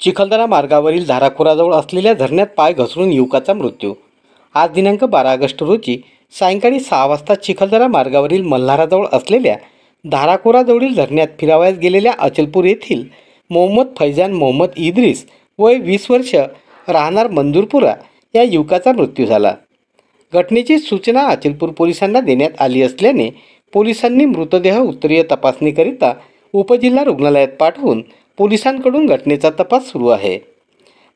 चिखलदरा मार्गावरील धाराखोराजवळ असलेल्या धरणात पाय घसरून युवकाचा मृत्यू। आज दिनांक 12 ऑगस्ट रोजी सायंकाळी 6 वाजता चिखलदरा मार्गावरील मल्हाराजवळ असलेल्या धाराखोराजवळील धरणात फिरावयास गेलेल्या अचलपूर येथील मोहम्मद फैजान मोहम्मद इद्रिस वय 20 वर्ष राहणार मंजूरपुरा या युवकाचा मृत्यू झाला। घटनेची सूचना अचलपूर पोलिसांना देण्यात आली असल्याने पोलिसांनी मृतदेह उत्तरीय तपासणीकरिता उपजिल्हा रुग्णालयात पाठवून पोलिसांकडून घटनेचा तपास सुरू आहे।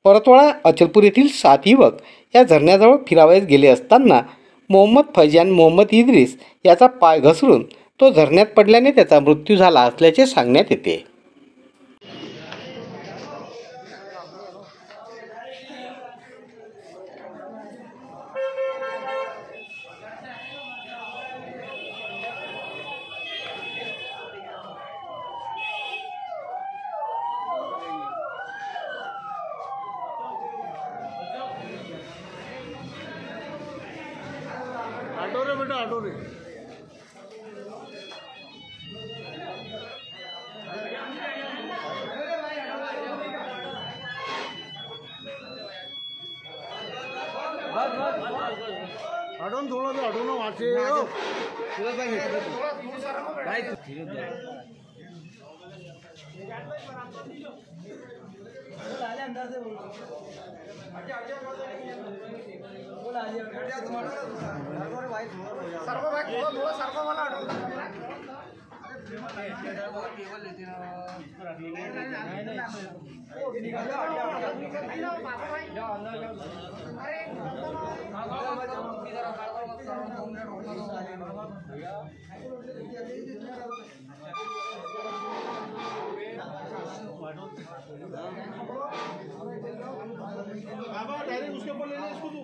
परतवाडा अचलपूर येथील 7 युवक या धरणाजवळ फिरावयास गेले असताना मोहम्मद फैजान मोहम्मद इद्रिस याचा पाय घसरून तो धरणात पडल्याने त्याचा मृत्यू झाला असल्याचे सांगण्यात येते। ऑटो रे बेटा ऑटो रे ऑटो थोड़ा सा ऑटो ना वाचे अंदर से बाबा डायरेक्ट उसके ऊपर ले ले इसको तू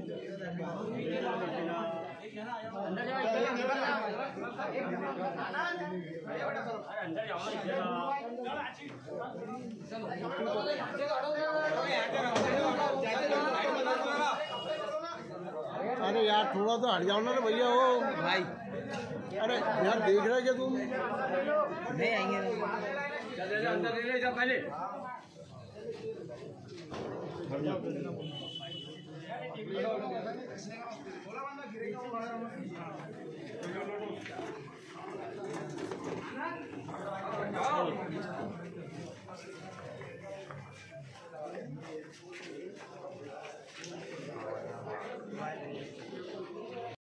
अंदर अरे यार थोड़ा तो हट जाओ ना रे भैया हो भाई। अरे यार देख रहे क्या तुम नहीं आएंगे अंदर ले जा पहले